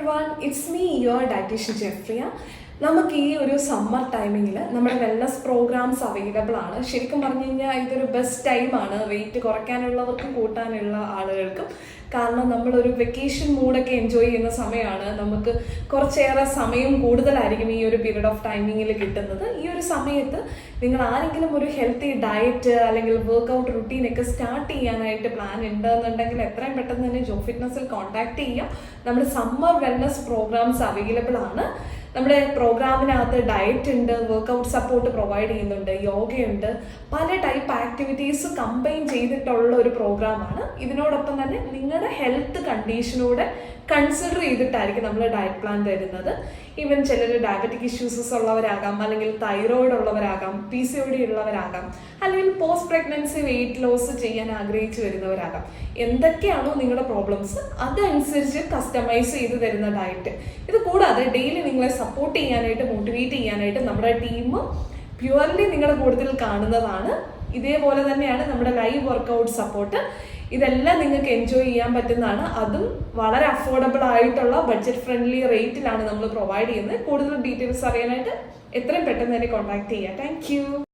everyone, it's me, your dietitian Jeffriya. നമുക്ക് ഈ ഒരു സമ്മർ ടൈമിങ്ങിൽ നമ്മുടെ വെൽനസ് പ്രോഗ്രാംസ് അവൈലബിൾ ആണ്. ശരിക്കും പറഞ്ഞു കഴിഞ്ഞാൽ ഇതൊരു ബെസ്റ്റ് ടൈമാണ് വെയിറ്റ് കുറയ്ക്കാനുള്ളവർക്കും കൂട്ടാനുള്ള ആളുകൾക്കും. കാരണം നമ്മളൊരു വെക്കേഷൻ മൂഡൊക്കെ എൻജോയ് ചെയ്യുന്ന സമയമാണ്. നമുക്ക് കുറച്ചേറെ സമയം കൂടുതലായിരിക്കും ഈ ഒരു പീരീഡ് ഓഫ് ടൈമിങ്ങിൽ കിട്ടുന്നത്. ഈ ഒരു സമയത്ത് നിങ്ങൾ ആരെങ്കിലും ഒരു ഹെൽത്തി ഡയറ്റ് അല്ലെങ്കിൽ വർക്കൗട്ട് റുട്ടീനൊക്കെ സ്റ്റാർട്ട് ചെയ്യാനായിട്ട് പ്ലാൻ ഉണ്ടെന്നുണ്ടെങ്കിൽ എത്രയും പെട്ടെന്ന് തന്നെ ജോ ഫിറ്റ്നസ്സിൽ കോൺടാക്ട് ചെയ്യാം. നമ്മുടെ സമ്മർ വെൽനസ് പ്രോഗ്രാംസ് അവൈലബിൾ ആണ്. നമ്മുടെ പ്രോഗ്രാമിനകത്ത് ഡയറ്റ് ഉണ്ട്, വർക്കൗട്ട് സപ്പോർട്ട് പ്രൊവൈഡ് ചെയ്യുന്നുണ്ട്, യോഗയുണ്ട്, പല ടൈപ്പ് ആക്ടിവിറ്റീസ് കമ്പൈൻ ചെയ്തിട്ടുള്ള ഒരു പ്രോഗ്രാമാണ്. ഇതിനോടൊപ്പം തന്നെ നിങ്ങളുടെ ഹെൽത്ത് കണ്ടീഷനോടെ കൺസിഡർ ചെയ്തിട്ടായിരിക്കും നമ്മൾ ഡയറ്റ് പ്ലാൻ തരുന്നത്. ഈവൻ ചിലർ ഡയബറ്റിക് ഇഷ്യൂസസ് ഉള്ളവരാകാം, അല്ലെങ്കിൽ തൈറോയിഡ് ഉള്ളവരാകാം, PCOD ഉള്ളവരാകാം, അല്ലെങ്കിൽ പോസ്റ്റ് പ്രഗ്നൻസി വെയിറ്റ് ലോസ് ചെയ്യാൻ ആഗ്രഹിച്ചു വരുന്നവരാകാം. എന്തൊക്കെയാണോ നിങ്ങളുടെ പ്രോബ്ലംസ് അതനുസരിച്ച് കസ്റ്റമൈസ് ചെയ്ത് തരുന്ന ഡയറ്റ്. ഇത് കൂടാതെ ഡെയിലി നിങ്ങളെ സപ്പോർട്ട് ചെയ്യാനായിട്ട്, മോട്ടിവേറ്റ് ചെയ്യാനായിട്ട് നമ്മുടെ ടീം പ്യുവർലി നിങ്ങളുടെ കൂടുതൽ കാണുന്നതാണ്. ഇതേപോലെ തന്നെയാണ് നമ്മുടെ ലൈവ് വർക്കൗട്ട് സപ്പോർട്ട്. ഇതെല്ലാം നിങ്ങൾക്ക് എൻജോയ് ചെയ്യാൻ പറ്റുന്നതാണ്. അതും വളരെ അഫോർഡബിൾ ആയിട്ടുള്ള ബഡ്ജറ്റ് ഫ്രണ്ട്ലി റേറ്റിലാണ് നമ്മൾ പ്രൊവൈഡ് ചെയ്യുന്നത്. കൂടുതൽ ഡീറ്റെയിൽസ് അറിയാനായിട്ട് എത്രയും പെട്ടെന്ന് തന്നെ കോൺടാക്ട് ചെയ്യുക. താങ്ക്